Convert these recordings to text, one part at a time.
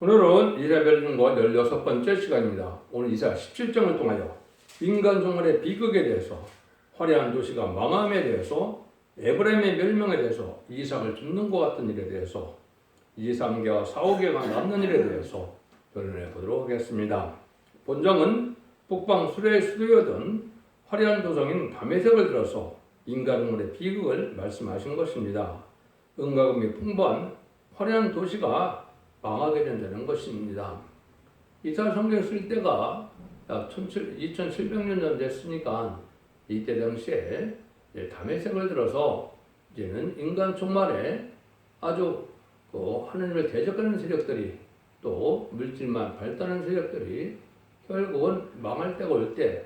오늘은 이사벨중과 16번째 시간입니다. 오늘 이사 17장을 통하여 인간 종말의 비극에 대해서, 화려한 도시가 망함에 대해서, 에브라임의 멸망에 대해서, 이삭을 죽는 것 같은 일에 대해서, 2, 3개와 4, 5개가 남는 일에 대해서 변론해 보도록 하겠습니다. 본장은 북방 수레의 수도였던 화려한 도성인 다메섹을 들어서 인간 종말의 비극을 말씀하신 것입니다. 은과 금이 풍부한 화려한 도시가 망하게 된다는 것입니다. 이스라엘 성경 쓸 때가 약 2700년 전 됐으니까 이때 당시에 다메섹을 들어서 이제는 인간 종말에 아주 하느님을 대적하는 세력들이 또 물질만 발달하는 세력들이 결국은 망할 때가 올 때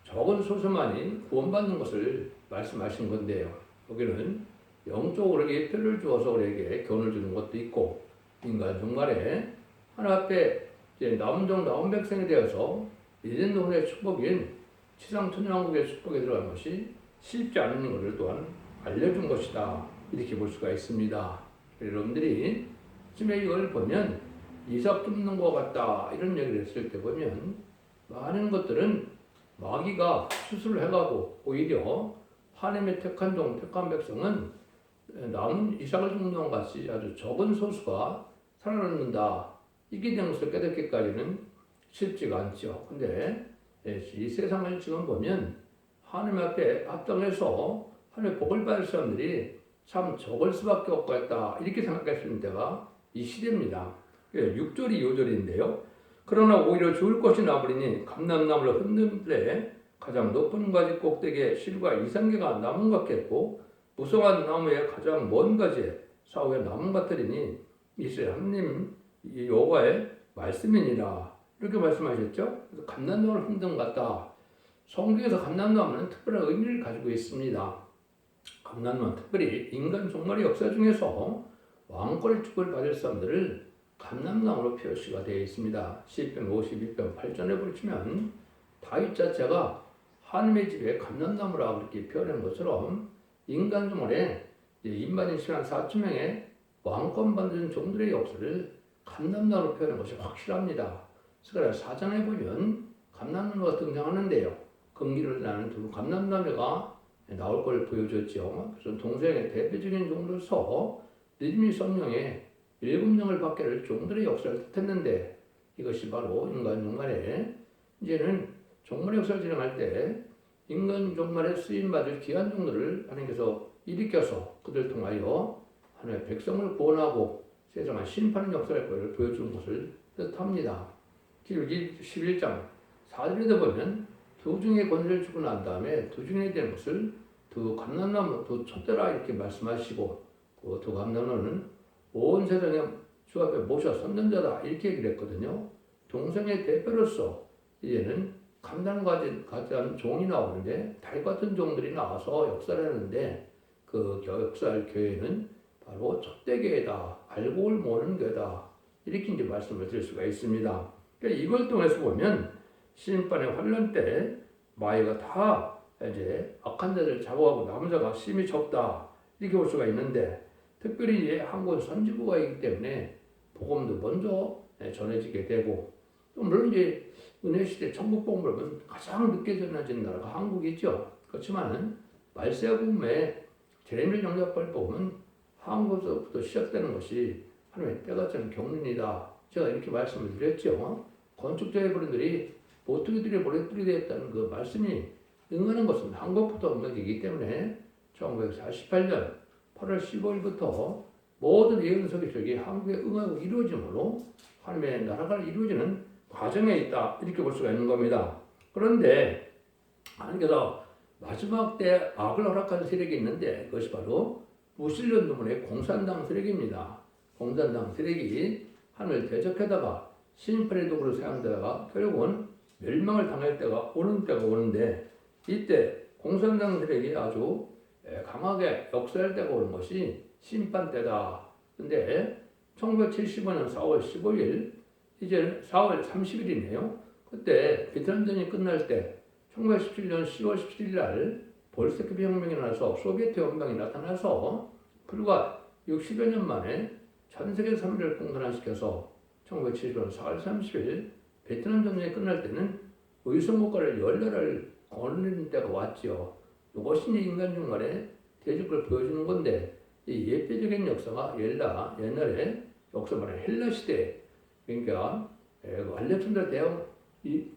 적은 소수만이 구원받는 것을 말씀하신 건데요. 여기는 영적으로 예표를 주어서 우리에게 교훈을 주는 것도 있고, 인간 종말에 하나님 앞에 남은 종 남은 백성에 대해서 이전 노혼의 축복인 지상 천년왕국의 축복에 들어간 것이 쉽지 않은 것을 또한 알려준 것이다, 이렇게 볼 수가 있습니다. 여러분들이 지금 이걸 보면 이삭 줍는 것 같다 이런 얘기를 했을 때 보면 많은 것들은 마귀가 수술을 해가고 오히려 하나님의 택한 종 택한 백성은 남은 이삭을 줍는 것 같이 아주 적은 소수가 살아남는다, 이게 된 것을 깨닫기까지는 쉽지가 않죠. 근데 이 세상을 지금 보면 하나님 앞에 합당해서 하나님의 복을 받을 사람들이 참 적을 수밖에 없겠다, 이렇게 생각했을 때가 이 시대입니다. 6절이 5절인데요. 그러나 오히려 좋을 것이 나버리니 감람나무를 흔들에 가장 높은 가지 꼭대기에 실과 이상계가 나무 같겠고, 무성한 나무의 가장 먼 가지에 사후에 나무 같으리니 이스라엘 하나님 여호와의 말씀이니라, 이렇게 말씀하셨죠. 그래서 감람나무를 흔든 것 같다. 성경에서 감람나무는 특별한 의미를 가지고 있습니다. 감람나무는 특별히 인간 종말의 역사 중에서 왕권의 축복을 받을 사람들을 감람나무로 표시가 되어 있습니다. 시편 52편 8절에 보시면 다윗 자체가 하나님의 집에 감람나무라고 이렇게 표현한 것처럼 인간 종말에 인반인 4,000명의 왕권 받는 종들의 역사를 감람나무로 표현한 것이 확실합니다. 그래서 사장에 보면 감람나무가 등장하는데요. 금기를 나는 두 감람나무가 나올 걸 보여줬죠. 그래서 동서양의 대표적인 종으로서 느헤미야 성령의 7명을 받게 할 종들의 역사를 뜻했는데, 이것이 바로 인간 종말에 이제는 종말의 역사를 진행할 때 인간 종말에 쓰임받을 귀한 종들을 하나님께서 일으켜서 그들을 통하여 하나님의 백성을 구원하고 세상을 심판하는 역사를 보여주는 것을 뜻합니다. 11장 4절에도 보면 두 중의 권세를 주고 난 다음에 두 중에 된 것을 두 감람나무 두 촛대라 이렇게 말씀하시고, 그 두 감람나무는 온 세상에 주 앞에 모셔 선는 자다, 이렇게 얘기를 했거든요. 동성의 대표로서 이제는 감당가진 종이 나오는데 달 같은 종들이 나와서 역사를 하는데, 그 역사할 교회는 바로 촛대교회다, 알곡을 모으는 교회다, 이렇게 이제 말씀을 드릴 수가 있습니다. 그러니까 이걸 통해서 보면 심판의 환란 때 마귀가 다 이제 악한 자들 잡아가고 남은 자가 심히 적다, 이렇게 볼 수가 있는데, 특별히 이제 한국 선지부가 있기 때문에 복음도 먼저 전해지게 되고, 또 물론 이제 은혜 시대 천국 복음을 가장 늦게 전해진 나라가 한국이죠. 그렇지만은 말세아 복음에 제레미야 영접할 복음은 한국에서부터 시작되는 것이 하나님의 때가 차는 경륜이다, 제가 이렇게 말씀을 드렸죠. 건축자의 분들이 모퉁이들이 모래들이 되었다는 그 말씀이 응하는 것은 한국부터 응하기 때문에 1948년 8월 15일부터 모든 예언서기 저기 한국에 응하고 이루어짐으로 하나님의 나라가 이루어지는 과정에 있다, 이렇게 볼 수가 있는 겁니다. 그런데 하나님께서 마지막 때 악을 허락하는 세력이 있는데, 그것이 바로 무신론주문의 공산당 세력입니다. 공산당 세력이 하나님을 대적하다가 심판의 도구로 사용되다가 결국은 멸망을 당할 때가 오는데, 이때 공산당 세력이 아주 강하게 역사할 때가 오는 것이 심판 때다. 근데 1975년 4월 15일, 이제 4월 30일이네요. 그때 베트남전이 끝날 때 1917년 10월 17일 날 볼셰비크 혁명이 나서 소비에트 연방이 나타나서 불과 60여 년 만에 전 세계 3위를 공산화시켜서 1970년 4월 30일 베트남 전쟁이 끝날 때는 의성국가를 열나라를 거느리는 때가 왔죠. 이것이 인간 중간에 대적을 보여주는 건데 이 예배적인 역사가 옛날에 역사 말하는 헬라 시대 그러니까 알렉산더 대왕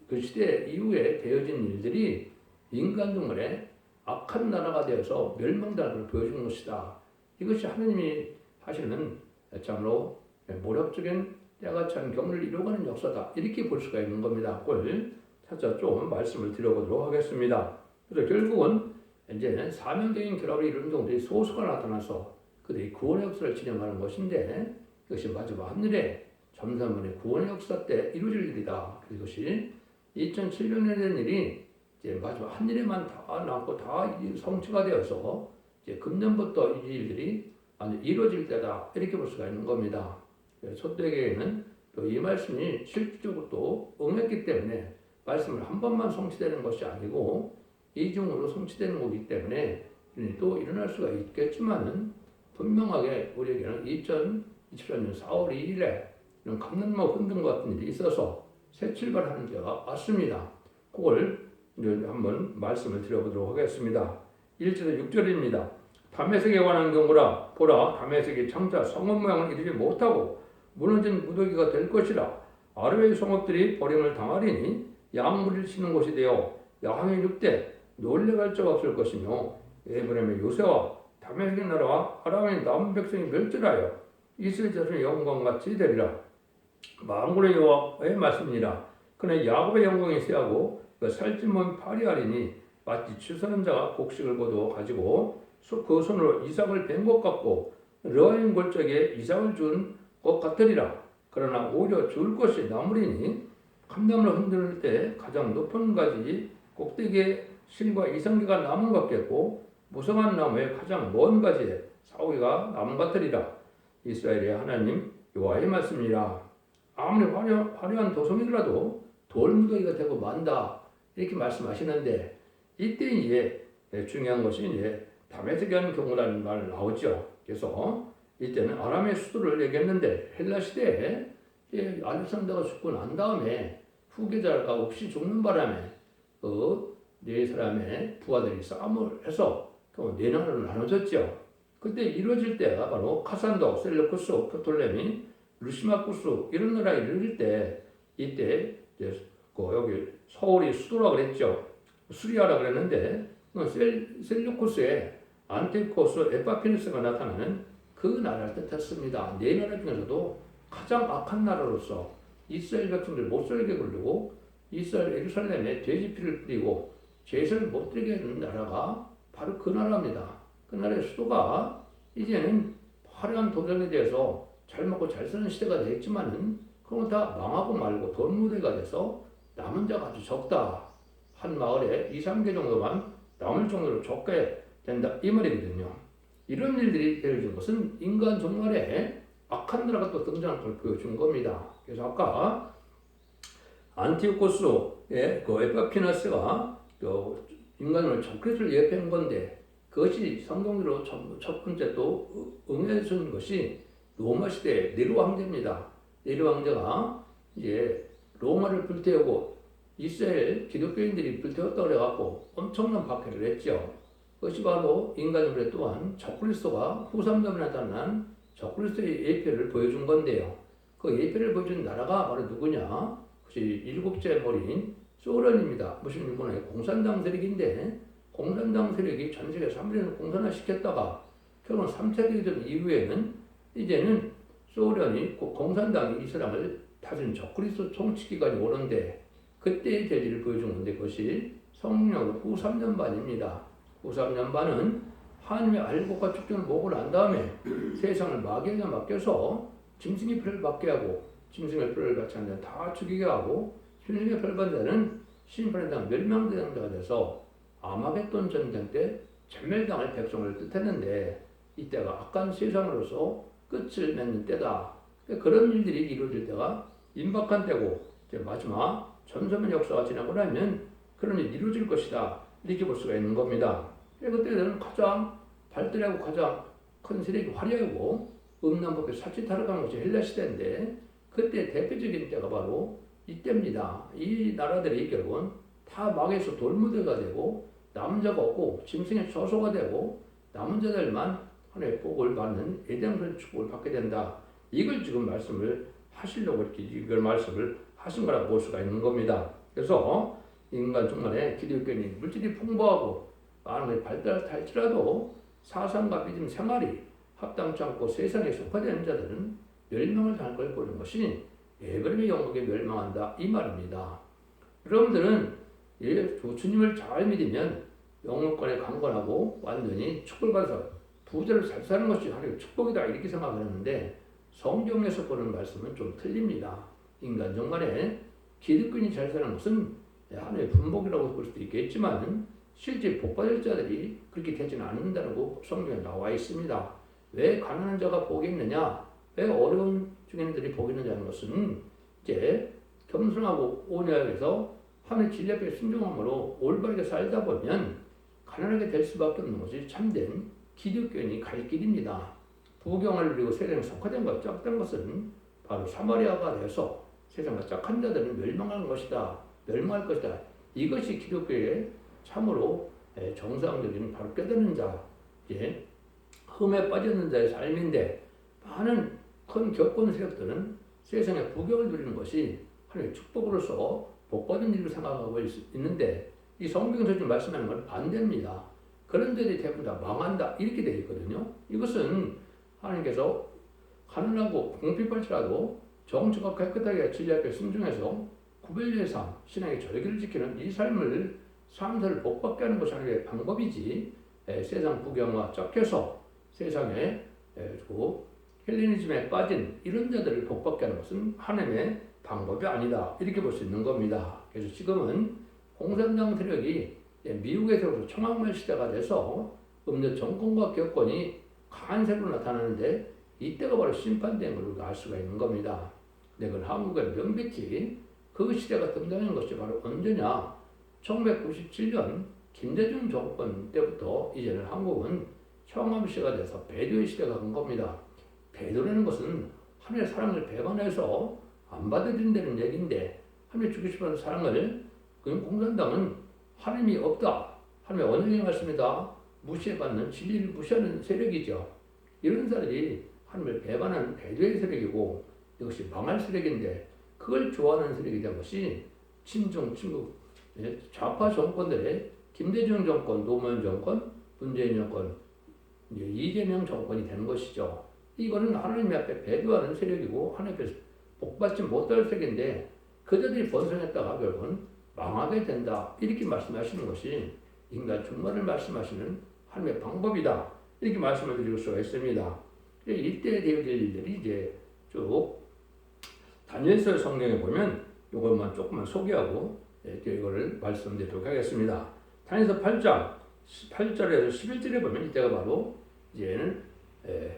그 시대 이후에 되어진 일들이 인간 중간에 악한 나라가 되어서 멸망당하는 걸 보여주는 것이다. 이것이 하느님이 하시는 참으로 모략적인 때가 찬 경을 이루어가는 역사다. 이렇게 볼 수가 있는 겁니다. 그걸 차차 좀 말씀을 드려보도록 하겠습니다. 그래서 결국은 이제 사명적인 결합을 이루는 경우들이 소수가 나타나서 그들이 구원의 역사를 진행하는 것인데 이것이 마지막 하늘에 점산문의 구원의 역사 때 이루어질 일이다. 이것이 2700년에 된 일이 이제 마지막 한일에만 다 남고 다 성취가 되어서 이제 금년부터 이 일들이 아주 이루어질 때다. 이렇게 볼 수가 있는 겁니다. 초대교회는 또 이 말씀이 실질적으로 또 응했기 때문에 말씀을 한 번만 성취되는 것이 아니고 이중으로 성취되는 거기 때문에 또 일어날 수가 있겠지만은 분명하게 우리에게는 2024년 4월 2일에 이런 감남모 흔든 것 같은 일이 있어서 새 출발하는 때가 왔습니다. 그걸 이제 한번 말씀을 드려보도록 하겠습니다. 1절에 6절입니다. 다메섹에 관한 경우라 보라 다메섹이 장차 성읍 모양을 이루지 못하고 무너진 무더기가 될 것이라 아르웨이 성읍들이 버림을 당하리니 양무리를 치는 곳이 되어 야왕의 늑대 놀래갈 적 없을 것이며 에브라임의 요새와 다메섹의 나라와 아람의 남은 백성이 멸절하여 이스라엘 자손의 영광같이 되리라. 만군의 여호와의 말씀이니라. 그는 야곱의 영광이 쇠하고 그 살찐 몸이 파리하리니 마치 추수하는 자가 곡식을 거두어 가지고 그 손으로 이삭을 벤 것 같고 르아인 골짜기에 이삭을 준 것 같으리라. 그러나 오히려 좋을 것이 나무리니 감나무를 흔들 때 가장 높은 가지 꼭대기에 실과 이상기가 남은 것 같겠고 무성한 나무의 가장 먼 가지에 사오기가 남은 것 같으리라. 이스라엘의 하나님 여호와의 말씀이라. 아무리 화려한 도성이라도 돌무더기가 되고 만다. 이렇게 말씀하시는데 이때 이제 중요한 것이 이제 다메섹에 하는 경우라는 말 나오죠. 그래서 이때는 아람의 수도를 얘기했는데 헬라 시대에 알렉산더가 죽고 난 다음에 후계자가 없이 죽는 바람에 그 네 사람의 부하들이 싸움을 해서 네 나라로 나눠졌죠. 그때 이루어질 때가 바로 카산도, 셀루쿠스, 프톨레미, 루시마쿠스 이런 나라에 이르를 때 이때 이제 여기 서울이 수도라 그랬죠. 수리아라 그랬는데 셀루쿠스에 안티오코스 에파피누스가 나타나는 그 나라를 뜻했습니다. 네 나라 중에서도 가장 악한 나라로서 이스라엘 백성들 못 살게 굴리고 이스라엘 예루살렘에 돼지피를 뿌리고 죄를 못 들게 하는 나라가 바로 그 나라입니다. 그 나라의 수도가 이제는 화려한 도전에 대해서 잘 먹고 잘 사는 시대가 되겠지만은 그건 다 망하고 말고 돈무대가 돼서 남은 자가 아주 적다. 한 마을에 2, 3개 정도만 남을 정도로 적게 된다. 이 말이거든요. 이런 일들이 되어진 것은 인간 종말에 악한 나라가 또 등장할 걸 보여준 겁니다. 그래서 아까 안티오코스의 그 에파피나스가 인간을 적그리스도를 예표한 건데 그것이 성경으로 첫 번째 또 응해 준 것이 로마 시대 네로 황제입니다. 네로 황제가 이제 로마를 불태우고 이스라엘 기독교인들이 불태웠다고 그래갖고 엄청난 박해를 했죠. 그것이 바로 인간의 또한 적그리스도가 후삼점에 나타난 적그리스도의 예표를 보여준 건데요. 그 예표를 보여준 나라가 바로 누구냐? 그것이 일곱째 머리인 소련입니다. 무슨 일본의 공산당 세력인데 공산당 세력이 전 세계 3분의 1을 공산화시켰다가 결국 3차 대전 이후에는 이제는 소련이 공산당이 이 사람을 다스린 적그리스도 통치기관이 오는데 그때의 대지를 보여준 건데 그것이 성령 후 3년반입니다. 후 3년반은 하나님의 알곡과 축전을 보고 난 다음에 세상을 마귀에게 맡겨서 짐승의 표를 받게 하고 짐승의 표를 받지 않는 자는 다 죽이게 하고 짐승의 표를 받는 자는 심판에 대한 멸망대상자가 돼서 아마겟돈 전쟁 때 전멸당할 백성을 뜻했는데 이때가 악한 세상으로서 끝을 맺는 때다. 그런 일들이 이루어질 때가 임박한 때고 이제 마지막 전소면 역사가 지나고 나면 그런 일이 이루어질 것이다. 이렇게 볼 수가 있는 겁니다. 그때는 가장 발달하고 가장 큰 세력이 화려하고 음란법에 사치타락한 것이 헬라 시대인데 그때 대표적인 때가 바로 이때입니다. 이 나라들이 결국은 다 망해서 돌무대가 되고 남은 자가 없고 짐승의 처소가 되고 남은 자들만 하나님의 복을 받는 에덴의 축복을 받게 된다. 이걸 지금 말씀을 하시려고 이렇게 이걸 말씀을 하신 거라고 볼 수가 있는 겁니다. 그래서 인간 중간에 기독교인이 물질이 풍부하고 많은 것이 발달할지라도 사상과 믿음 생활이 합당치 않고 세상에 속화되는 자들은 멸망을 당할 걸 보는 것이 에브라임의 영국에 멸망한다 이 말입니다. 여러분들은 주님을 잘 믿으면 영혼권에 강건하고 완전히 축복을 받아서 부자를 잘 사는 것이 하나님의 축복이다 이렇게 생각하는데 성경에서 보는 말씀은 좀 틀립니다. 인간 정말에 기득권이 잘 사는 것은 하나님의 분복이라고 볼 수도 있겠지만 실제 복받을 자들이 그렇게 되지는 않는다고 성경에 나와 있습니다. 왜 가난한 자가 복이 있느냐? 왜 어려운 중인들이 복이 있느냐는 것은 이제 겸손하고 온유하게서 하나님의 진리 앞에 순종함으로 올바르게 살다 보면 가난하게 될 수밖에 없는 것이 참된 기독교인이 갈 길입니다. 부경을 누리고 세상에 속화된 것, 짝된 것은 바로 사마리아가 되어서 세상과 짝한 자들은 멸망할 것이다. 멸망할 것이다. 이것이 기독교의 참으로 정상적인 바로 깨닫는 자, 흠에 빠졌는 자의 삶인데 많은 큰 격권 세력들은 세상의 부경을 누리는 것이 하나님의 축복으로서 복받은 일을 생각하고 있는데 이 성경에서 지금 말씀하는 건 반대입니다. 그런 데들이 대부분 다 망한다 이렇게 되어 있거든요. 이것은 하나님께서 가난하고 궁핍할지라도 정치가 깨끗하게 진리 앞에 순종해서 구별의 삶, 신앙의 절기를 지키는 이 삶을 복받게 하는 것이 하나님의 방법이지 세상 부경과 쫓겨서 세상에 헬레니즘에 빠진 이런 자들을 복받게 하는 것은 하나님의 방법이 아니다 이렇게 볼 수 있는 겁니다. 그래서 지금은 공산당 세력이 미국에서부터 청학말 시대가 돼서 음료 정권과 격권이 강한 세로 나타나는데 이때가 바로 심판된 걸 우리가 알 수가 있는 겁니다. 근데 그건 한국에 명백히 그 시대가 등장한 것이 바로 언제냐? 1997년 김대중 정권 때부터 이제는 한국은 청암 시대가 돼서 배도의 시대가 간 겁니다. 배도라는 것은 하나님의 사랑을 배반해서 안 받아들인다는 얘기인데 하나님이 주고 싶은 사랑을 공산당은 하나님이 없다. 하나님의 언약의 말씀이다. 무시해받는 진리를 무시하는 세력이죠. 이런 사람들이 하나님을 배반하는 배도의 세력이고 이것이 망할 세력인데 그걸 좋아하는 세력이 된 것이 친중, 친국, 좌파 정권들의 김대중 정권, 노무현 정권, 문재인 정권, 이재명 정권이 되는 것이죠. 이거는 하나님 앞에 배도하는 세력이고 하나님 앞에서 복받지 못할 세력인데 그들이 번성했다가 결국은 망하게 된다. 이렇게 말씀하시는 것이 인간 종말을 말씀하시는 하나님의 방법이다. 이렇게 말씀을 드릴 수가 있습니다. 이때 되어질 일들이 이제 쭉 다니엘서 성경에 보면 이것만 조금만 소개하고 이거를 말씀드리도록 하겠습니다. 다니엘서 8장 8절에서 11절에 보면 이때가 바로 이제는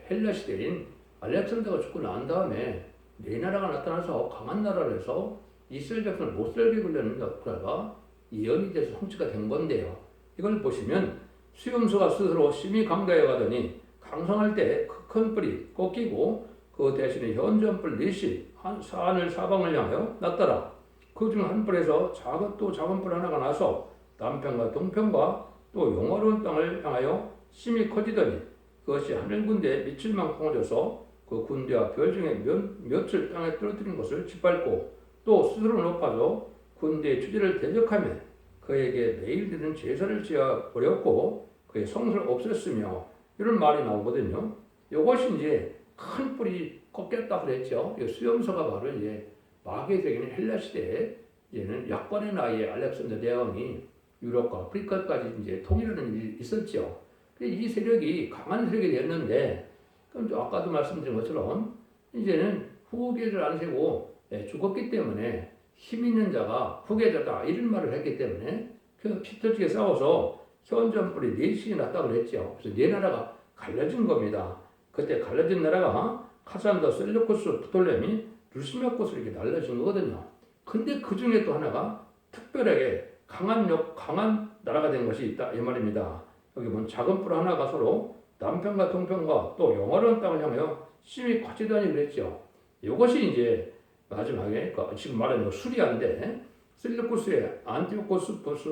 헬라 시대인 알렉산더가 죽고 난 다음에 네 나라가 나타나서 강한 나라를 해서 이스라엘 백성을 못 살게 하려는 역사가 예언이 돼서 성취가 된 건데요. 이걸 보시면 수염소가 스스로 심히 강다해 가더니 강성할 때 큰 뿔이 꺾이고 그 대신에 현저한 뿔 넷이 하늘 사방을 향하여 났더라. 그 중 한 뿔에서 작은 뿔 하나가 나서 남편과 동편과 또 영화로운 땅을 향하여 심히 커지더니 그것이 하늘 군대에 미칠 만큼 커져서 그 군대와 별 중에 몇을 땅에 떨어뜨린 것을 짓밟고 또 스스로 높아져 군대의 주제를 대적하며 그에게 매일 드는 제사를 지어 버렸고 그의 성을 없앴으며 이런 말이 나오거든요. 이것이 이제 큰 뿔이 꺾였다 그랬죠. 수염소가 바로 이제 마귀의 세계는 헬라 시대에 이제는 약관의 나이에 알렉산더 대왕이 유럽과 아프리카까지 이제 통일하는 일이 있었죠. 이 세력이 강한 세력이 됐는데, 그럼 아까도 말씀드린 것처럼 이제는 후계자를 안 세고 죽었기 때문에 힘 있는 자가 후계자다 이런 말을 했기 때문에 그 피터지게 싸워서 현전불이 넷이 났다고 그랬죠. 그래서 네 나라가 갈라진 겁니다. 그때 갈라진 나라가 카산더, 셀루쿠스, 프톨레미, 루시메코스 이렇게 날라진 거거든요. 근데 그 중에 또 하나가 특별하게 강한 나라가 된 것이 있다 이 말입니다. 여기 보면 작은 뿔 하나가 서로 남편과 동편과 또 영화로운 땅을 향하여 심히 커지더니 그랬죠. 이것이 이제 마지막에 지금 말하는 수리아인데 셀루쿠스의 안티오코스포스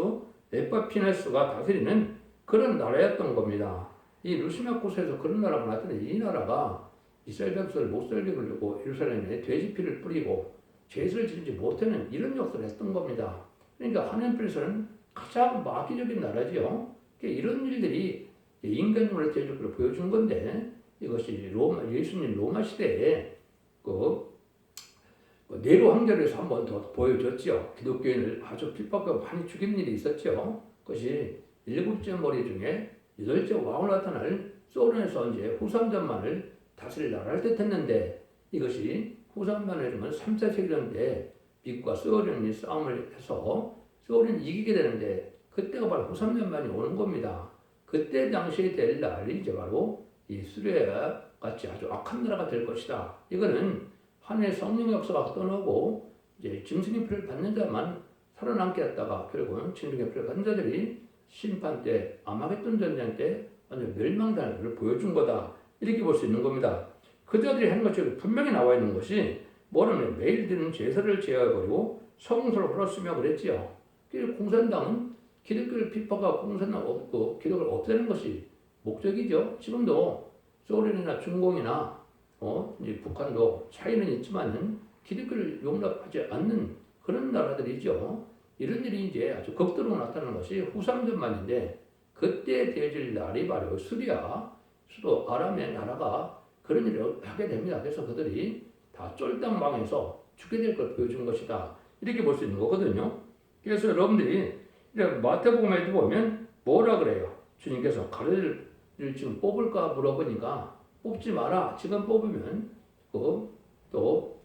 에파피네스가 다스리는 그런 나라였던 겁니다. 이 루시마코스에서 그런 나라가 나타났는데 이 나라가 이스라엘 백성을 못 살게 하려고 예루살렘에 돼지피를 뿌리고 죄를 지지 못하는 이런 역사를 했던 겁니다. 그러니까 하나님께서는 가장 마귀적인 나라지요. 이런 일들이 인간의 대적으로 보여준 건데 이것이 예수님 로마 시대에 네로 황제로서 한 번 더 보여줬죠. 기독교인을 아주 핍박하고 많이 죽인 일이 있었죠. 그것이 7째 머리 중에 8째 왕으로 나타날 소련에서 이제 후삼전만을 다스릴 나라를 뜻했는데 이것이 후삼전을 이루면 3차 세계대전 때 미국과 소련이 싸움을 해서 소련이 이기게 되는데 그때가 바로 후삼전만이 오는 겁니다. 그때 당시에 될 날이 이제 바로 이 수레아 같이 아주 악한 나라가 될 것이다. 이거는 하늘의 성령 역사가 떠나고 이제 짐승의 피를 받는 자만 살아남게 했다가 결국은 짐승의 피를 받는 자들이 심판 때 아마겟돈 전쟁 때 완전 멸망당하는 것을 보여준 거다. 이렇게 볼 수 있는 겁니다. 그 자들이 하는 것처럼 분명히 나와 있는 것이 뭐냐면 매일 드는 제사를 제어해버리고 성소를 헐었으며 그랬지요. 그래서 공산당은 기독교를 핍박하고 공산당 없고 기독을 없애는 것이 목적이죠. 지금도 소련이나 중공이나 이제 북한도 차이는 있지만은 기독교를 용납하지 않는 그런 나라들이죠. 이런 일이 이제 아주 극도로 나타나는 것이 후삼전만인데 그때 되어질 날이 바로 수리아 수도 아람의 나라가 그런 일을 하게 됩니다. 그래서 그들이 다 쫄딱 망해서 죽게 될 걸 보여준 것이다. 이렇게 볼 수 있는 거거든요. 그래서 여러분들이 마태복음에 보면 뭐라 그래요? 주님께서 가르를 지금 뽑을까 물어보니까 뽑지 마라. 지금 뽑으면 또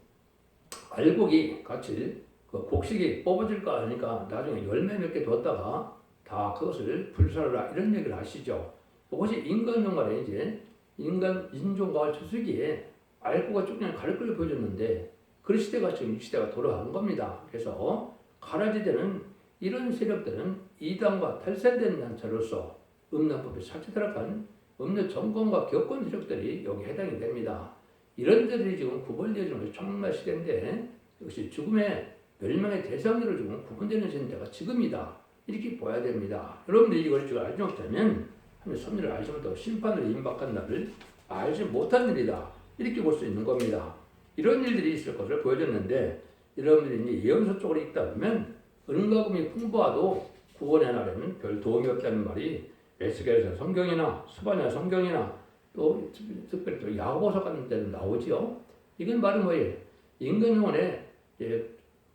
알곡이 같이 곡식이 뽑아질까 하니까 나중에 열매 몇 개 뒀다가 다 그것을 불살라 이런 얘기를 하시죠. 그것이 인간 영화에 이제 인종과학 주수기에 알고가 쭉 그냥 가를 걸 보여줬는데 그 시대가 지금 이 시대가 돌아간 겁니다. 그래서 가라지되는 이런 세력들은 이단과 탈세된 단체로서 음란법에 사치들어간 음료 정권과 격권 세력들이 여기 해당이 됩니다. 이런 들이 지금 구분되어지는 것이 청날 시대인데 이것이 죽음의 멸망의 대상으로 지금 구분되는 시대가 지금이다. 이렇게 봐야 됩니다. 여러분들이 이걸 지금 알지 못하면 하나님의 섭리를 알지 못하고 심판을 임박한 날을 알지 못한 일이다. 이렇게 볼 수 있는 겁니다. 이런 일들이 있을 것을 보여줬는데 여러분들이 이제 예언서 쪽으로 읽다 보면 은과금이 풍부하도 구원의 날에는 별 도움이 없다는 말이 에스겔서 성경이나 스바냐 성경이나 또 특별히 또 야고보서 같은 데는 나오지요. 이건 바로 뭐예요? 인간 영혼에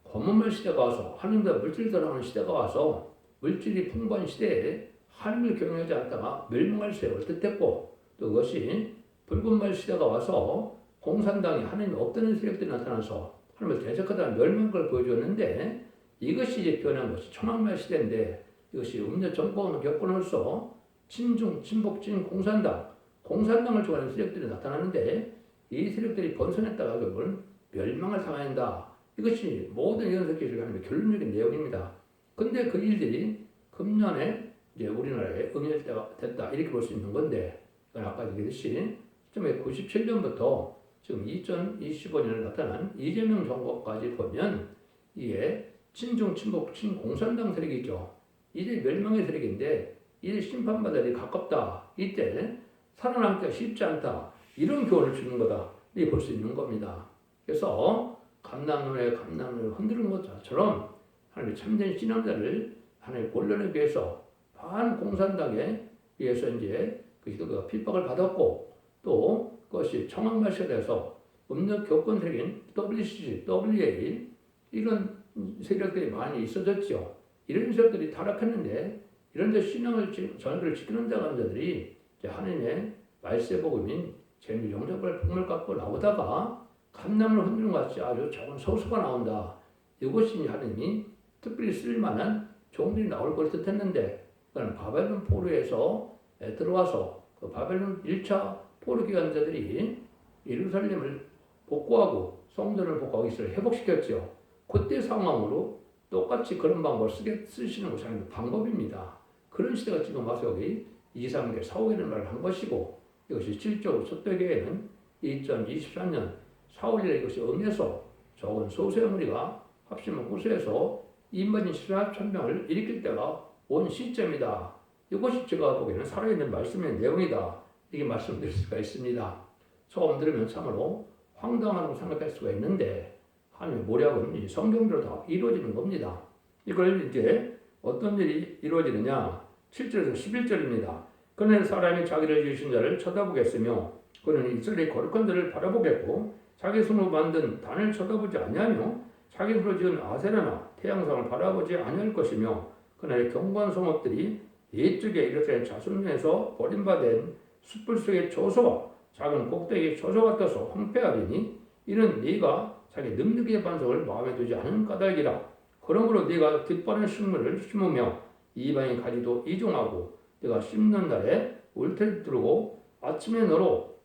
검은물 시대가 와서 하나님과 물질을 떠나는 시대가 와서 물질이 풍부한 시대에 하나님을 경외하지 않다가 멸망할 세월을 뜻했고 또 그것이 붉은말 시대가 와서 공산당이 하나님이 없다는 세력들이 나타나서 하나님을 대적하다는 멸망을 보여줬는데 이것이 이제 변한 것이 초막말 시대인데 이것이 음녀 정권을 겪고로서 친중, 친북진, 공산당을 좋아하는 세력들이 나타나는데 이 세력들이 번성했다가 결국은 멸망을 당한다. 이것이 모든 예언서 기술이 하는 결론적인 내용입니다. 근데 그 일들이 금년에 이제 우리나라에 응할 때가 됐다. 이렇게 볼 수 있는 건데 이건 아까 얘기했듯이 97년부터 지금 2025년에 나타난 이재명 정권까지 보면 이게 친중, 친북, 친공산당 세력이죠. 이제 멸망의 세력인데 이제 심판받아야 가깝다. 이때 살아남기가 쉽지 않다. 이런 교훈을 주는 거다. 이렇게 볼 수 있는 겁니다. 그래서 감남론에 흔드는 것처럼 하나님의 참된 신앙자를 하나님의 권론에 비해서 반공산당에 의해서 이제 그 핍박을 받았고 또 그것이 청학말시에 대해서 음력 교권 세력인 WCC, WA 이런 세력들이 많이 있어졌죠. 이런 세력들이 타락했는데 이런 데 신앙을 전도를 지키는 자들이 하나님의 말세 복음인 재미 영접을 복음을 갖고 나오다가 감남을 흔드는 것 같이 아주 적은 소수가 나온다. 이것이 하나님이 특별히 쓸만한 종들이 나올 걸 뜻했는데 그건 바벨론 포로에서 들어와서 그 바벨론 1차 포로 기관자들이 예루살렘을 복구하고 성전을 복구하고 이스라엘을 회복시켰죠. 그때 상황으로 똑같이 그런 방법을 쓰시는 것이 아니고 방법입니다. 그런 시대가 지금 와서 여기 2, 3개, 4, 5개를 말을 한 것이고 이것이 실적으로 첫대교회는 2023년 4월에 이것이 응해서 적은 소수의 무리가 합심을 호소해서 인반인 14,000명을 일으킬 때가 온 시점이다. 이것이 제가 보기에는 살아있는 말씀의 내용이다. 이게 말씀드릴 수가 있습니다. 처음 들으면 참으로 황당하다고 생각할 수가 있는데 하나님의 모략은 이 성경대로 다 이루어지는 겁니다. 이걸 이제 어떤 일이 이루어지느냐 7절에서 11절입니다. 그는 사람이 자기를 지으신 자를 쳐다보겠으며 그는 이스라엘의 거룩한 자를 바라보겠고 자기 손으로 만든 단을 쳐다보지 아니하며 자기 손으로 지은 아세라나 태양상을 바라보지 아니할 것이며 그날의 경고한 성읍들이 이쪽에 이렇게 자손에서 버림받은 숯불 속의 조소와 작은 꼭대기의 조소 같아서 황폐하리니 이는 네가 자기 능력의 반석을 마음에 두지 않은 까닭이라. 그러므로 네가 깃바른 식물을 심으며 이방의 가지도 이종하고 네가 심는 날에 울타리 두르고 아침에 너로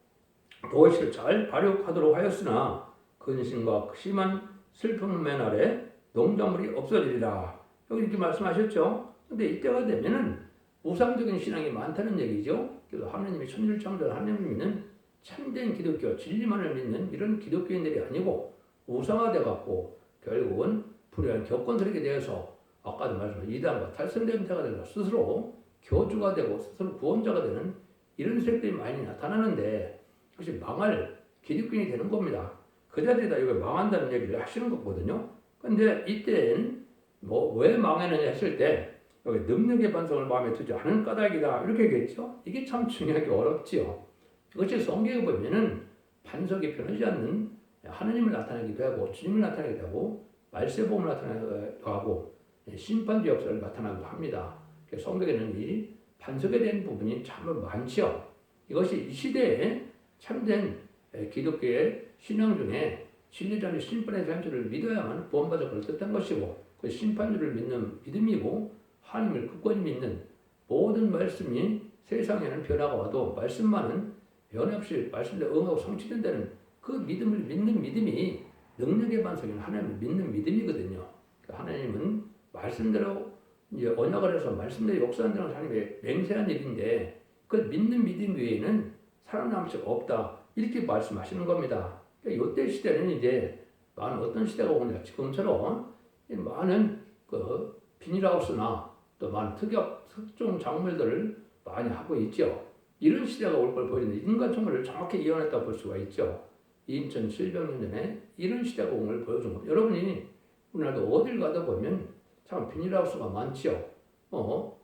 도시를 잘 발육하도록 하였으나 근심과 심한 슬픔의 날에 농작물이 없어지리라. 여기 이렇게 말씀하셨죠. 근데 이때가 되면은 우상적인 신앙이 많다는 얘기죠. 그래서 하나님이 천지를 창조한 하나님을 믿는 참된 기독교, 진리만을 믿는 이런 기독교인들이 아니고 우상화돼 갖고 결국은 불의한 격건설에게 대해서 아까도 말씀한 이단과 탈선된 자가 되고 스스로 교주가 되고 스스로 구원자가 되는 이런 세력들이 많이 나타나는데 그것이 망할 기독교인이 되는 겁니다. 그 자리에다 이걸 망한다는 얘기를 하시는 거거든요. 근데 이때는 왜 망했느냐 했을 때 여기 능력의 반성을 마음에 두지 않은 까닭이다 이렇게 얘기했죠. 이게 참 중요하기 어렵지요. 그것이 성경에 보면은 반석이 변하지 않는 하나님을 나타내기도 하고 주님을 나타내기도 하고 말세복음을 나타내기도 하고 심판주 역사를 나타나기도 합니다. 성경에는 이 반석에 대한 부분이 참 많지요. 이것이 이 시대에 참된 기독교의 신앙 중에 진리자는 심판의 잔치를 믿어야만 구원받을 뜻한 것이고 그 심판주를 믿는 믿음이고 하나님을 굳건히 믿는 모든 말씀이 세상에는 변화가 와도 말씀만은 변함없이 말씀대로 응하고 성취된다는 그 믿음을 믿는 믿음이 능력의 반석인 하나님을 믿는 믿음이거든요. 하나님은 말씀대로 이제 언약을 해서 말씀대로 역사한다는 하나님의 맹세한 일인데 그 믿는 믿음 외에는 살아남을 수가 없다. 이렇게 말씀하시는 겁니다. 이때 시대는 이제 많은 어떤 시대가 오느냐 지금처럼 많은 그 비닐하우스나 또 많은 특종 작물들을 많이 하고 있죠. 이런 시대가 올 걸 보이는데 인간 총을 정확히 이해했다고 볼 수가 있죠. 2700년 전에 이런 시대가 온 걸 보여준 겁니다. 여러분이 우리나라도 어딜 가다 보면 참 비닐하우스가 많지요.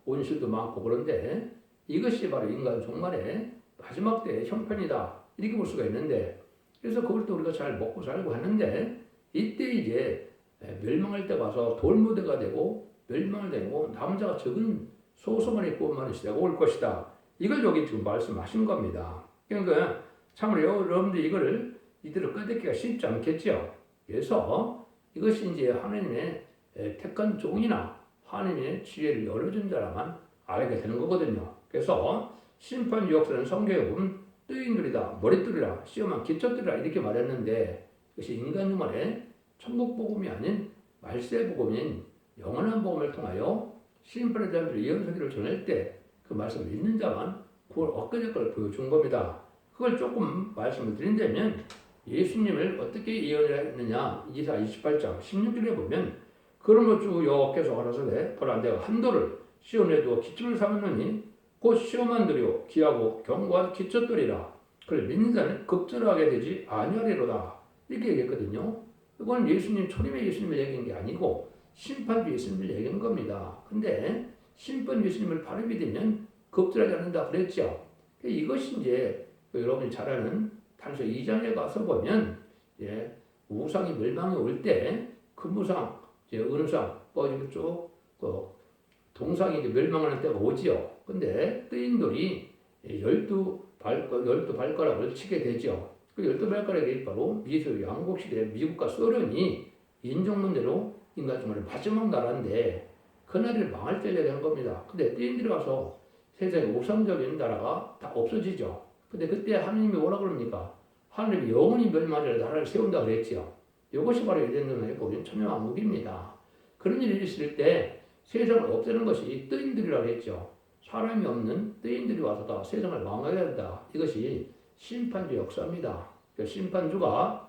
온실도 많고 그런데 이것이 바로 인간 종말의 마지막 때의 형편이다. 이렇게 볼 수가 있는데 그래서 그걸 또 우리가 잘 먹고 살고 하는데 이때 이제 멸망할 때 가서 돌무대가 되고 멸망을 되고 남자가 적은 소수만이 구원받는 시대가 올 것이다. 이걸 여기 지금 말씀하신 겁니다. 그러니까 참으로 여러분들 이거를 이대로 끄덕기가 쉽지 않겠죠. 그래서 이것이 이제 하나님의 택한 종이나 하나님의 지혜를 열어준 자라만 알게 되는 거거든요. 그래서 심판 역사는 성경에 보면 뜨인들이다, 머릿돌이라, 시험한 기초들이라 이렇게 말했는데 그것이 인간 중간에 천국 복음이 아닌 말세 복음인 영원한 복음을 통하여 심판의 자들이 예언서기를 전할 때 그 말씀을 믿는 자만 그걸 엊그제 걸 보여준 겁니다. 그걸 조금 말씀을 드린다면 예수님을 어떻게 예언했느냐 이사 28장 16절에 보면 그러므로 주 여호와께서 가라사대 보라 내가 한도를 시온에 두어 기초를 삼았느니 곧 시험한 들이요 기하고 견고한 기초들이라 그를 믿는 자는 급절하게 되지 아니하리로다 이렇게 얘기했거든요. 이건 예수님 초림의 예수님을 얘기한 게 아니고 심판주 예수님을 얘기한 겁니다. 근데 심판 예수님을 바로 믿으면 급절하지 않는다 그랬죠. 이것이 이제 여러분이 잘 아는 단서 2장에 가서 보면 우상이 멸망이 올 때 금우상, 은우상 꺼지고 쭉 동상이 이제 멸망하는 때가 오지요. 근데 뜨인 돌이 12발가락을 치게 되죠. 그 12발가락이 바로 미소 양국시대 미국과 소련이 인종문제로 인간 중간에 마지막 나라인데 그 나라를 망할 때려야 되는 겁니다. 근데 뜨인 들어가서 세상에 우상적인 나라가 다 없어지죠. 근데 그때 하나님이 뭐라 그럽니까? 하나님이 영원히 멸망할 나라를 세운다 그랬지요. 이것이 바로 예전에 보인 천년왕국입니다. 그런 일이 있을 때 세상을 없애는 것이 뜨인들이라고 했죠. 사람이 없는 뜨인들이 와서 다 세상을 망하게 한다. 이것이 심판주 역사입니다. 심판주가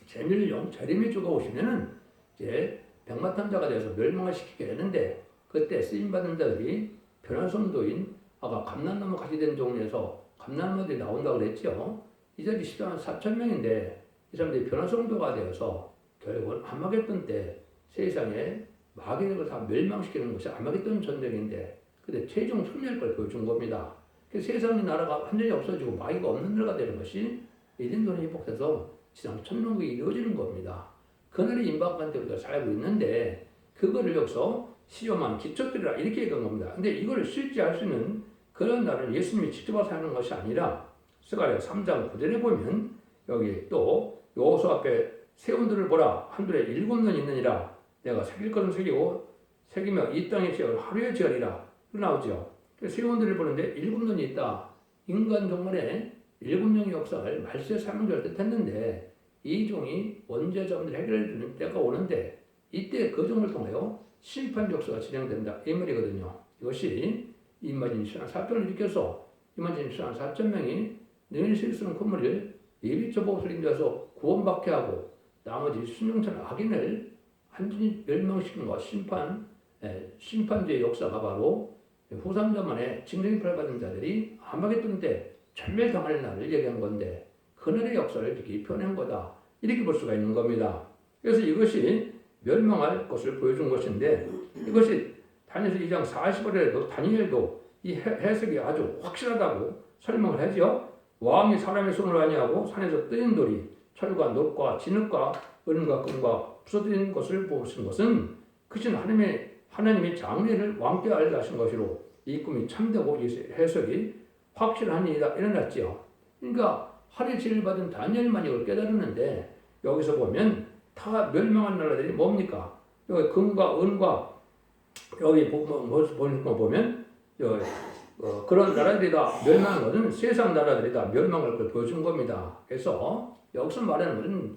재밀용 재림이 죽어오시면은 이제 백마탄자가 되어서 멸망을 시키게 되는데 그때 쓰임받은 자들이 변화성도인 아까 감람나무 같이 된 종류에서 감람나무들이 나온다고 그랬죠. 이 자리 14만 4천 명인데 이 사람들이 변화성도가 되어서 결국은 아마겟돈 때 세상에 마귀를 다 멸망시키는 것이 아마겟돈 전쟁인데 근데 최종 승리할 걸 보여준 겁니다. 그래서 세상의 나라가 완전히 없어지고 마귀가 없는 나라가 되는 것이 에덴동산이 회복돼서 지상 천년국이 이루어지는 겁니다. 그날의 임박한테 우리가 살고 있는데 그거를 여기서 시험한 기초들이라 이렇게 얘기한 겁니다. 근데 이걸 실제 할 수 있는 그런 날은 예수님이 직접 와서 하는 것이 아니라 스가랴 3장 9절에 보면 여기 또 여호수 앞에 세운들을 보라 한둘에 7년 있느니라 내가 새길 것은 새기고 새기며 이 땅의 지역을 하루에 지으리라 나오죠. 세운들을 보는데 7년이 있다. 인간 종말에 7년의 역사를 말세의 사명자를 뜻했는데 이 종이 언제 점을 해결해 주는 때가 오는데 이때 그 종을 통하여 심판 역사가 진행된다 이 말이거든요. 이것이 임마진 4편을 일으켜서 임마진 4,000명이 능히 실수는 건물을 예비처복을 인자서 구원받게 하고 나머지 순종찬 악인을 완전히 멸망시키는 것 심판주의 역사가 바로 후삼자만의 징정의 받은 자들이 아마겟돈 때 전멸당할 날을 얘기한 건데 그날의 역사를 이렇게 표현한 거다 이렇게 볼 수가 있는 겁니다. 그래서 이것이 멸망할 것을 보여준 것인데 이것이 다니엘서 2장 40절에도 다니엘도 이 해석이 아주 확실하다고 설명을 하죠. 왕이 사람의 손으로 아니하고 산에서 뜨인 돌이 철과 놋과 진흙과 은과 금과 부서뜨린 것을 보신 것은 그것은 하나님이 장래를 왕께 알게 하신 것이로 이 꿈이 참되고 이 해석이 확실하니이다 일어났지요. 그러니까 하루에 지혜를 받은 다니엘만 이걸 깨달았는데 여기서 보면 다 멸망한 나라들이 뭡니까? 여기 금과 은과 여기 보는 거 보면 그런 나라들이 다 멸망한 것은 세상 나라들이 다 멸망할 걸 보여준 겁니다. 그래서 여기서 말하는 것은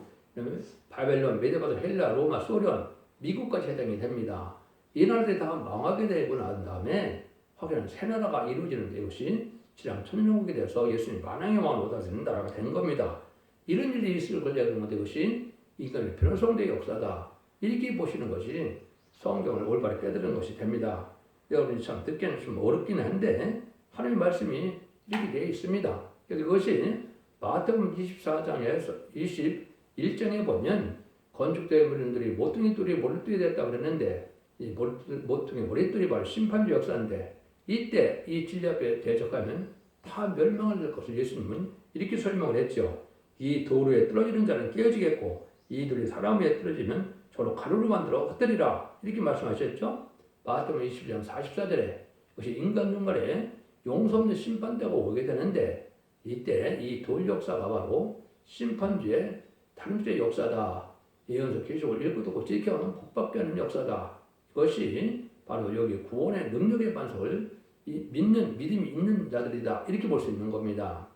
바벨론, 메데바드, 헬라, 로마, 소련, 미국까지 해당이 됩니다. 이 나라들이 다 망하게 되고 난 다음에 확연한 새 나라가 이루어지는데 이것이 지상 천년국이 돼서 예수님 만왕의 왕을 얻어지는 나라가 된 겁니다. 이런 일이 있을 걸려는 건데 이것이 인간의 변성대의 역사다. 이렇게 보시는 것이 성경을 올바르게 깨달은 것이 됩니다. 여러분이 참 듣기는 좀 어렵긴 한데 하나님의 말씀이 이렇게 되어 있습니다. 그래서 이것이 마태복음 24장에서 21장에 보면 건축된 문들이 모퉁이 뚫이 머리뚫이 됐다고 그랬는데 이 모퉁이 머리뚫이 바로 심판주 역사인데 이때 이 진리 앞에 대적하면 다 멸망을 될 것을 예수님은 이렇게 설명을 했죠. 이 돌 위에 떨어지는 자는 깨어지겠고 이 돌이 사람 위에 떨어지면 저로 가루로 만들어 흩뜨리라 이렇게 말씀하셨죠. 마태복음 22장 44절에 이것이 인간 종말에 용서 없는 심판대가 오게 되는데 이때 이 돌 역사가 바로 심판주의 단주의 역사다. 예언서 계시록을 읽고 듣고 지켜오는 복받게 하는 역사다. 이것이 바로 여기 구원의 능력의 반석을 믿음이 있는 자들이다. 이렇게 볼 수 있는 겁니다.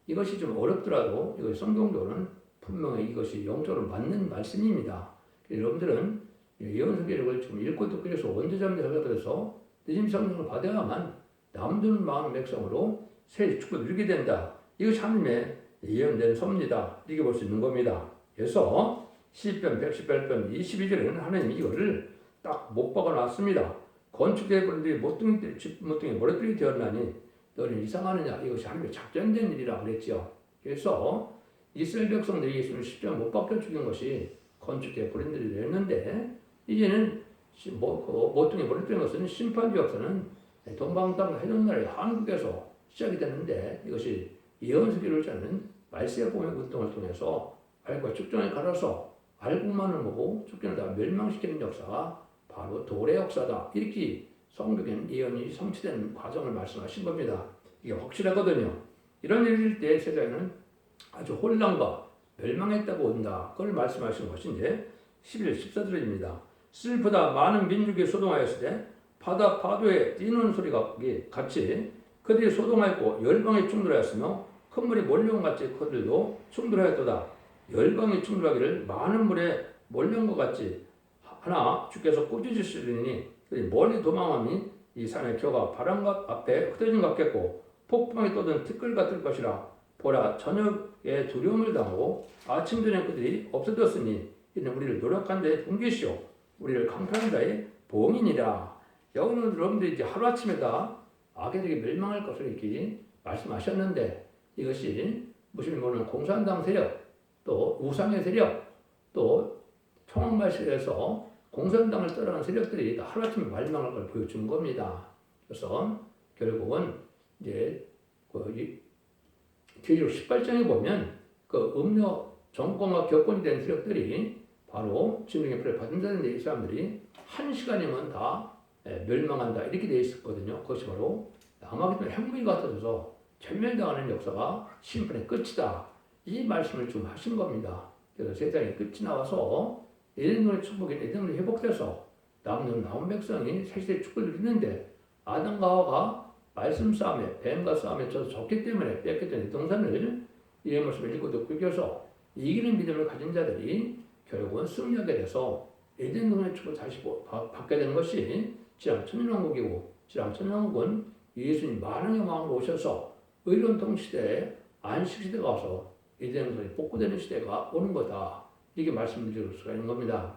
이것이 좀 어렵더라도 이것이 성경적으로는 분명히 이것이 영적으로 맞는 말씀입니다. 여러분들은 예언서 계시록을 지금 읽고 듣고 해서 원죄자입니다. 그래서 늦은 성령을 받아야만 남주는 마음 백성으로 새 축복을 누리게 된다. 이것이 하나님의 예언된 섭니다. 이렇게 볼 수 있는 겁니다. 그래서 시편 118편 22절에는 하나님이 이거를 딱 못 박아놨습니다. 건축된 분들이 모퉁이 머리들이 되었나니 너는 이상하느냐. 이것이 하나님의 작전된 일이라 그랬죠. 그래서 이스라엘 백성들이 예수님을 십자가에 못 박혀 죽인 것이 건축된 불인들이 되었는데 이제는 모퉁이 머리들인 것은 심판주 역사는 동방 땅 해전나라의 한국에서 시작이 되는데 이것이 예언서기를 짜는 말세의 봄의 운동을 통해서 알과 축전을 갈아서 알고만을 보고 축전을 다 멸망시키는 역사가 바로 돌의 역사다. 이렇게 성경에는 예언이 성취되는 과정을 말씀하신 겁니다. 이게 확실하거든요. 이런 일일 때 세상에는 아주 혼란과 멸망했다고 온다. 그걸 말씀하신 것인데 11, 14절입니다. 슬프다 많은 민족이 소동하였을 때 바다 파도에 뛰는 소리가 같이 그들이 소동하였고 열방이 충돌하였으며 큰 물이 몰려온 같이 그들도 충돌하였도다. 열방이 충돌하기를 많은 물에 몰려온 것 같이 하나 주께서 꾸짖으시리니 멀리 도망함이 이 산의 겨가 바람 앞에 흩어진 것 같겠고 폭풍이 떠든 티끌 같을 것이라. 보라 저녁에 두려움을 당하고 아침 저녁 그들이 없어졌으니 이는 우리를 노력한 자의 분기시오 우리를 강탈한 자의 봉인이라. 여러분 여러분들이 이제 하루아침에다 악에게 멸망할 것을 이렇게 말씀하셨는데 이것이 무슬림 보는 공산당 세력 또 우상의 세력 또 총학말실에서 공산당을 따르는 세력들이 하루아침에 멸망할 걸 보여준 겁니다. 그래서 결국은 이제 계시록 18장에 보면 그 음료 정권과 격권이 된 세력들이 바로 진영의 불을 받은 자들인데 이 사람들이 한 시간이면 다 멸망한다 이렇게 되어 있었거든요. 그것이 바로 남아기던 핵무기 같아져서 전멸당하는 역사가 심판의 끝이다. 이 말씀을 좀 하신 겁니다. 그래서 세상의 끝이 나와서 에덴동의 축복이 에덴동이 회복돼서 남은 백성이 세세의 축복을 누리는데 아담과 하와가 말씀 싸움에 뱀과 싸움에 져서 졌기 때문에 뺏겼던 이 동산을 이의 모습을 읽고 듣고 이겨서 이기는 믿음을 가진 자들이 결국은 승리하게 돼서 에덴동의 축복을 다시 받게 되는 것이 지상천년왕국이고 지상천년왕국은 예수님 만왕의 왕으로 오셔서 의로운 통치대에 안식시대가 와서 에덴동이 복구되는 시대가 오는 거다. 이렇게 말씀드릴 수가 있는 겁니다.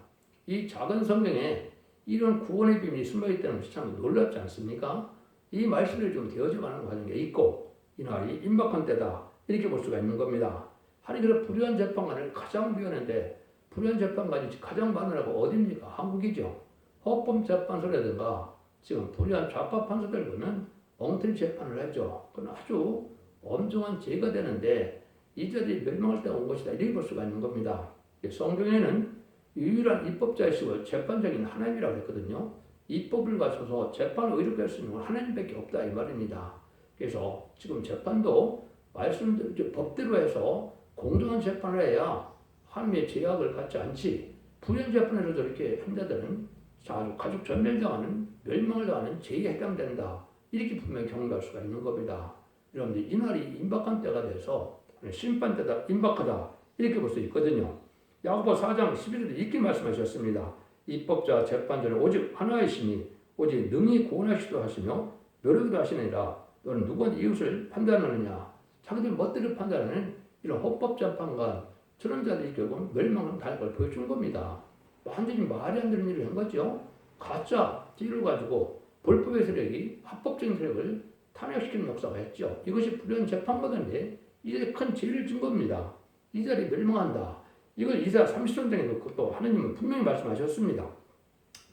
이 작은 성경에 이런 구원의 비밀이 숨어있다는 것이 참 놀랍지 않습니까? 이 말씀을 좀 되어져가는 과정에 있고 이 날이 임박한 때다 이렇게 볼 수가 있는 겁니다. 하나님께서 불의한 재판관을 가장 비하는데 불의한 재판관이 가장 많으라고 어디입니까? 한국이죠. 헌법재판소라든가 지금 불의한 좌파 판사들 보면 엉터리 재판을 하죠. 그건 아주 엄중한 죄가 되는데 이 자들이 멸망할 때가 온 것이다 이렇게 볼 수가 있는 겁니다. 성경에는 유일한 입법자이시고 재판장인 하나님이라고 했거든요. 입법을 갖춰서 재판을 의롭게 할 수 있는 건 하나님밖에 없다 이 말입니다. 그래서 지금 재판도 말씀대로 법대로 해서 공정한 재판을 해야 하나님의 제약을 갖지 않지 불의한 재판에서 저렇게 한 자들은 아주 가족 전멸당하는 멸망을 당하는 죄에 해당된다 이렇게 분명히 경고할 수가 있는 겁니다. 여러분들 이 날이 임박한 때가 돼서 심판 때다 임박하다 이렇게 볼 수 있거든요. 야고보 4장 11절에 이렇게 말씀하셨습니다. 입법자 재판자는 오직 하나이시니 오직 능히 구원하시기도 하시며 노력도 하시느니라. 너는 누구한테 이웃을 판단하느냐. 자기들 멋대로 판단하는 이런 헌법재판관 저런 자들이 결국 멸망을 당할 걸 보여준 겁니다. 완전히 말이 안 되는 일을 한 거죠. 가짜 띠를 가지고 불법의 세력이 합법적인 세력을 탄핵시키는 역사가 했죠. 이것이 불의한 재판관인데 이제 큰 죄를 진 겁니다. 이 자리 멸망한다. 이걸 이사야 30장에도 또 하나님은 분명히 말씀하셨습니다.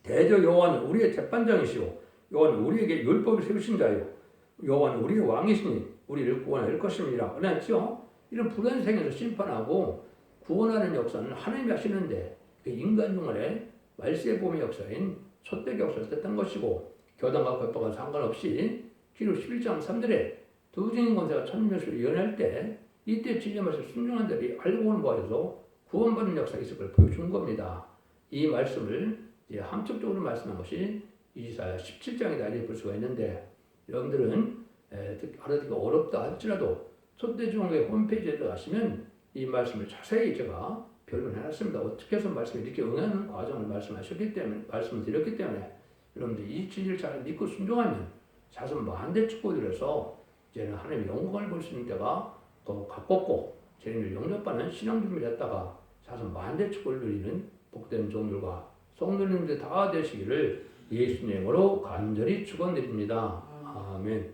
대저 여호와는 우리의 재판장이시오. 여호와는 우리에게 율법을 세우신 자요. 여호와는 우리의 왕이시니 우리를 구원할 것입니다. 그랬죠? 이런 불의한 생에서 심판하고 구원하는 역사는 하나님이 하시는데 그 인간 중간에 말세봄의 역사인 소떼기 역사를 뜻한 것이고 교단과 법과는 상관없이 기록 11장 3절에 두 증인 권세가 천년을 연할 때 이때 진리말씀 순종한 자들이 알고 오는 바에서 구원받는 역사가 있을 걸 보여준 겁니다. 이 말씀을 이제 함축적으로 말씀한 것이 이사야 17장이다 이렇게 볼 수가 있는데 여러분들은 알아듣기가 어렵다 할지라도 초대중앙회 홈페이지에 들어가시면 이 말씀을 자세히 제가 변론해놨습니다. 어떻게 해서 말씀을 이렇게 응하는 과정을 말씀하셨기 때문에 말씀을 드렸기 때문에 여러분들 이 진리를 잘 믿고 순종하면 자손 만대 축복들에서 이제는 하나님의 영광을 볼 수 있는 때가 더 가깝고 재림을 영접받는 신앙 준비를 했다가 자손 만대 축복을 누리는 복된 종들과 성도님들 다 되시기를 예수님으로 간절히 축원드립니다. 아멘.